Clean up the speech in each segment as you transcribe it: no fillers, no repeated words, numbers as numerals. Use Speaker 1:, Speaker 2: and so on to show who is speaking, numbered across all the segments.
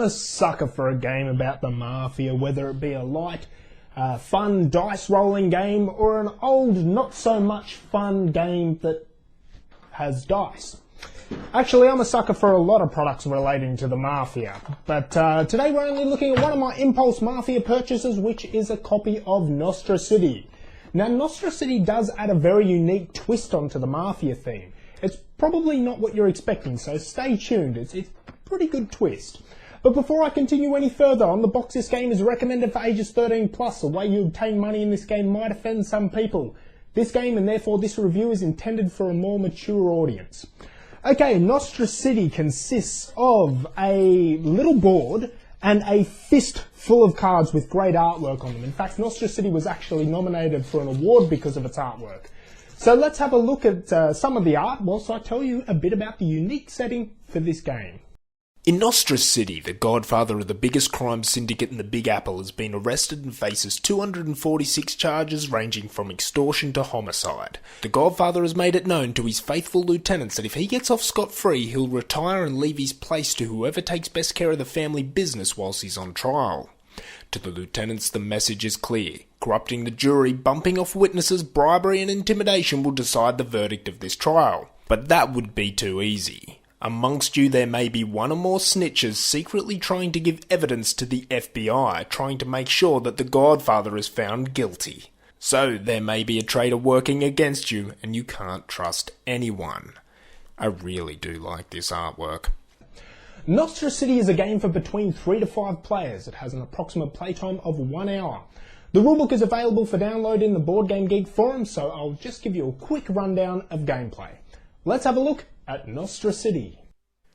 Speaker 1: a sucker for a game about the Mafia, whether it be a light, fun dice rolling game or an old, not so much fun game that has dice. Actually, I'm a sucker for a lot of products relating to the Mafia, but today we're only looking at one of my impulse Mafia purchases, which is a copy of Nostra City. Now, Nostra City does add a very unique twist onto the Mafia theme. It's probably not what you're expecting, so stay tuned. It's a pretty good twist. But before I continue any further, on the box this game is recommended for ages 13 plus. The way you obtain money in this game might offend some people. This game, and therefore this review, is intended for a more mature audience. Okay, Nostra City consists of a little board and a fist full of cards with great artwork on them. In fact, Nostra City was actually nominated for an award because of its artwork. So let's have a look at some of the art whilst I tell you a bit about the unique setting for this game.
Speaker 2: In Nostra City, the godfather of the biggest crime syndicate in the Big Apple has been arrested and faces 246 charges ranging from extortion to homicide. The godfather has made it known to his faithful lieutenants that if he gets off scot-free, he'll retire and leave his place to whoever takes best care of the family business whilst he's on trial. To the lieutenants, the message is clear. Corrupting the jury, bumping off witnesses, bribery and intimidation will decide the verdict of this trial. But that would be too easy. Amongst you there may be one or more snitches secretly trying to give evidence to the FBI, trying to make sure that the godfather is found guilty. So there may be a traitor working against you, and you can't trust anyone. I really do like this artwork.
Speaker 1: Nostra City is a game for between 3 to 5 players. It has an approximate playtime of 1 hour. The rulebook is available for download in the Board Game Geek forum, so I'll just give you a quick rundown of gameplay. Let's have a look at Nostra City.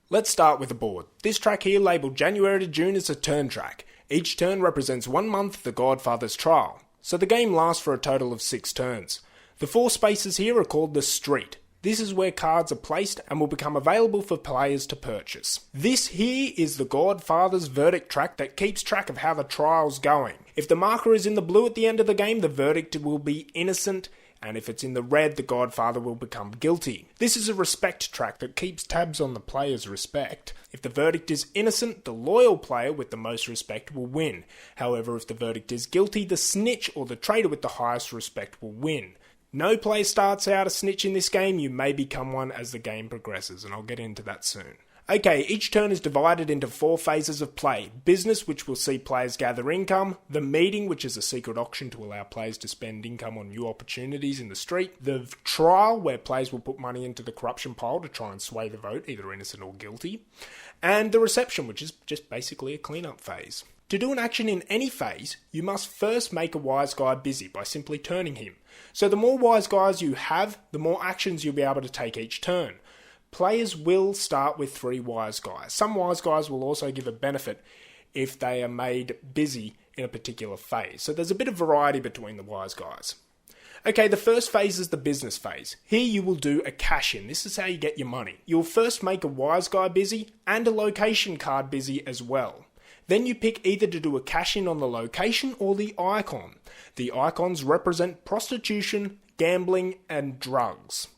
Speaker 2: Let's start with the board. This track here, labelled January to June, is a turn track. Each turn represents 1 month of the Godfather's trial, so the game lasts for a total of 6 turns. The 4 spaces here are called the street. This is where cards are placed and will become available for players to purchase. This here is the Godfather's verdict track that keeps track of how the trial's going. If the marker is in the blue at the end of the game, the verdict will be innocent, and if it's in the red, the Godfather will become guilty. This is a respect track that keeps tabs on the player's respect. If the verdict is innocent, the loyal player with the most respect will win. However, if the verdict is guilty, the snitch or the traitor with the highest respect will win. No player starts out a snitch in this game. You may become one as the game progresses, and I'll get into that soon. Okay, each turn is divided into 4 phases of play. Business, which will see players gather income. The meeting, which is a secret auction to allow players to spend income on new opportunities in the street. The trial, where players will put money into the corruption pile to try and sway the vote, either innocent or guilty. And the reception, which is just basically a clean-up phase. To do an action in any phase, you must first make a wise guy busy by simply turning him. So the more wise guys you have, the more actions you'll be able to take each turn. Players will start with 3 wise guys. Some wise guys will also give a benefit if they are made busy in a particular phase. So there's a bit of variety between the wise guys. Okay, the first phase is the business phase. Here you will do a cash-in. This is how you get your money. You'll first make a wise guy busy and a location card busy as well. Then you pick either to do a cash-in on the location or the icon. The icons represent prostitution, gambling, and drugs.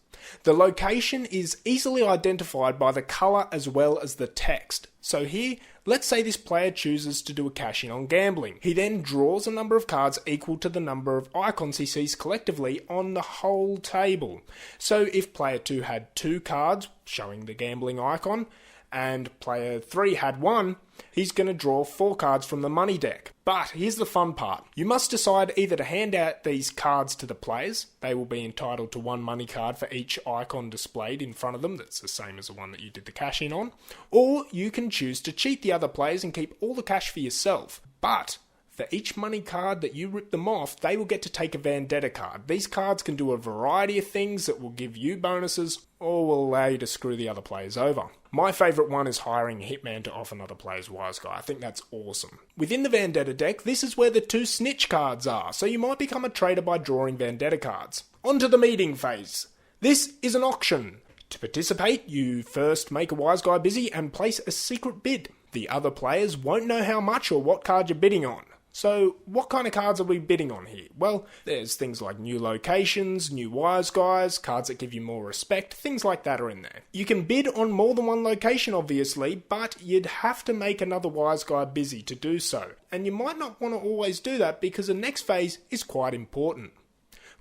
Speaker 2: The location is easily identified by the colour as well as the text. So here, let's say this player chooses to do a cash-in on gambling. He then draws a number of cards equal to the number of icons he sees collectively on the whole table. So if player 2 had 2 cards showing the gambling icon, and player 3 had 1, he's going to draw 4 cards from the money deck. But here's the fun part. You must decide either to hand out these cards to the players. They will be entitled to 1 money card for each icon displayed in front of them. That's the same as the one that you did the cash in on. Or you can choose to cheat the other players and keep all the cash for yourself. But for each money card that you rip them off, they will get to take a vendetta card. These cards can do a variety of things that will give you bonuses or will allow you to screw the other players over. My favourite one is hiring a hitman to off another player's wise guy. I think that's awesome. Within the vendetta deck, this is where the 2 snitch cards are, so you might become a traitor by drawing vendetta cards. On to the meeting phase. This is an auction. To participate, you first make a wise guy busy and place a secret bid. The other players won't know how much or what card you're bidding on. So what kind of cards are we bidding on here? Well, there's things like new locations, new wise guys, cards that give you more respect, things like that are in there. You can bid on more than one location obviously, but you'd have to make another wise guy busy to do so. And you might not want to always do that because the next phase is quite important.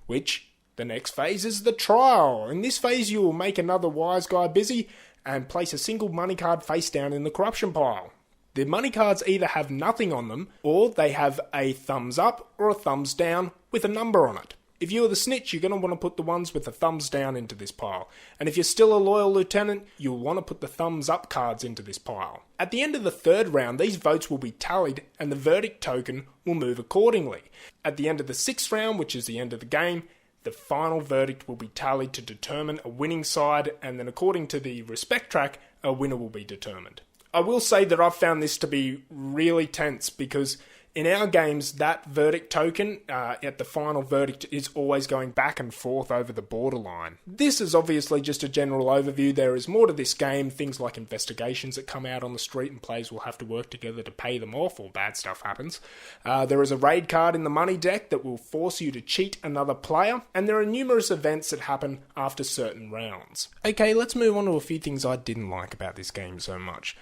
Speaker 2: The next phase is the trial. In this phase you will make another wise guy busy and place a single money card face down in the corruption pile. The money cards either have nothing on them, or they have a thumbs up or a thumbs down with a number on it. If you're the snitch, you're going to want to put the ones with the thumbs down into this pile. And if you're still a loyal lieutenant, you'll want to put the thumbs up cards into this pile. At the end of the third round, these votes will be tallied and the verdict token will move accordingly. At the end of the sixth round, which is the end of the game, the final verdict will be tallied to determine a winning side, and then according to the respect track, a winner will be determined. I will say that I've found this to be really tense because in our games, that verdict token at the final verdict is always going back and forth over the borderline. This is obviously just a general overview. There is more to this game, things like investigations that come out on the street and players will have to work together to pay them off or bad stuff happens. There is a raid card in the money deck that will force you to cheat another player, and there are numerous events that happen after certain rounds. Okay, let's move on to a few things I didn't like about this game so much.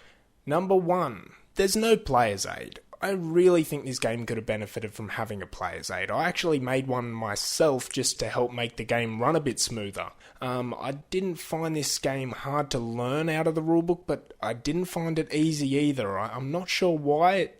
Speaker 2: Number 1, there's no player's aid. I really think this game could have benefited from having a player's aid. I actually made one myself just to help make the game run a bit smoother. I didn't find this game hard to learn out of the rulebook, but I didn't find it easy either. I'm not sure why.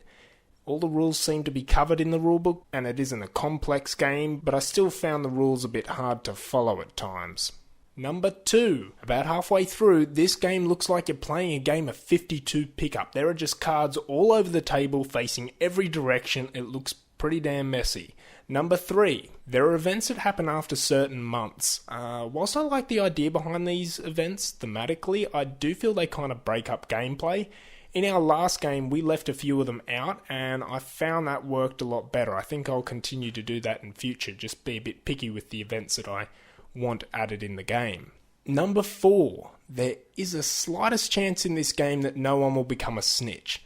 Speaker 2: All the rules seem to be covered in the rulebook, and it isn't a complex game, but I still found the rules a bit hard to follow at times. Number 2, about halfway through, this game looks like you're playing a game of 52 pickup. There are just cards all over the table facing every direction. It looks pretty damn messy. Number 3, there are events that happen after certain months. Whilst I like the idea behind these events thematically, I do feel they kind of break up gameplay. In our last game, we left a few of them out, and I found that worked a lot better. I think I'll continue to do that in future, just be a bit picky with the events that I want added in the game. Number 4, there is a slightest chance in this game that no one will become a snitch.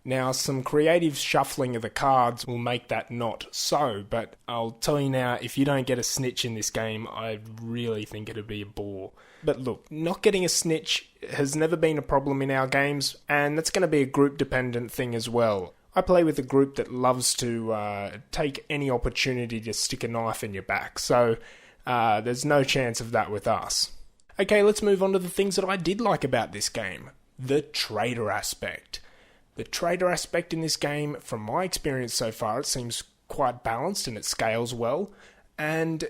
Speaker 2: Now, some creative shuffling of the cards will make that not so, but I'll tell you now, if you don't get a snitch in this game, I really think it'd be a bore. But look, not getting a snitch has never been a problem in our games, and that's going to be a group-dependent thing as well. I play with a group that loves to take any opportunity to stick a knife in your back, so there's no chance of that with us. Okay, let's move on to the things that I did like about this game. The traitor aspect. The traitor aspect in this game, from my experience so far, it seems quite balanced and it scales well. And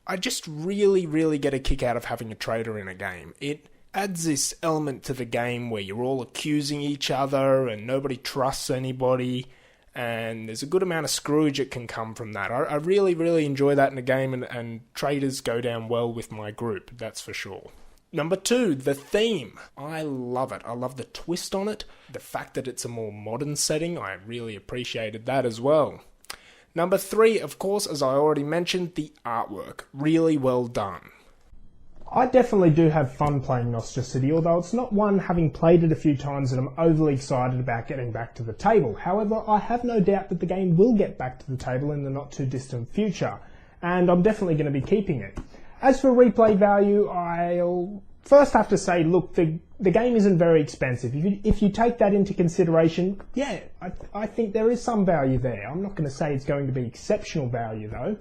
Speaker 2: I just really get a kick out of having a traitor in a game. It adds this element to the game where you're all accusing each other and nobody trusts anybody. And there's a good amount of screwage that can come from that. I really enjoy that in a game, and traitors go down well with my group, that's for sure. Number 2, the theme. I love it. I love the twist on it. The fact that it's a more modern setting, I really appreciated that as well. Number 3, of course, as I already mentioned, the artwork. Really well done.
Speaker 1: I definitely do have fun playing Nostra City, although it's not one, having played it a few times, that I'm overly excited about getting back to the table. However, I have no doubt that the game will get back to the table in the not too distant future, and I'm definitely going to be keeping it. As for replay value, I'll first have to say, look, the game isn't very expensive. If you take that into consideration, yeah, I think there is some value there. I'm not going to say it's going to be exceptional value though.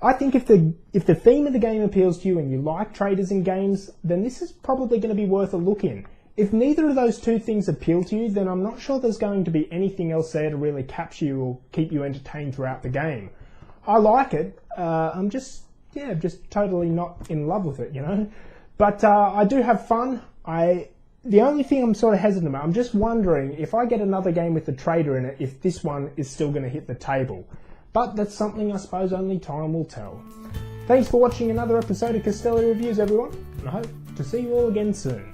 Speaker 1: I think if the theme of the game appeals to you and you like traitors in games, then this is probably going to be worth a look in. If neither of those two things appeal to you, then I'm not sure there's going to be anything else there to really capture you or keep you entertained throughout the game. I like it. I'm just totally not in love with it, you know. But I do have fun. The only thing I'm sort of hesitant about, I'm just wondering if I get another game with the traitor in it, if this one is still going to hit the table. But that's something I suppose only time will tell. Thanks for watching another episode of Castelli Reviews, everyone, and I hope to see you all again soon.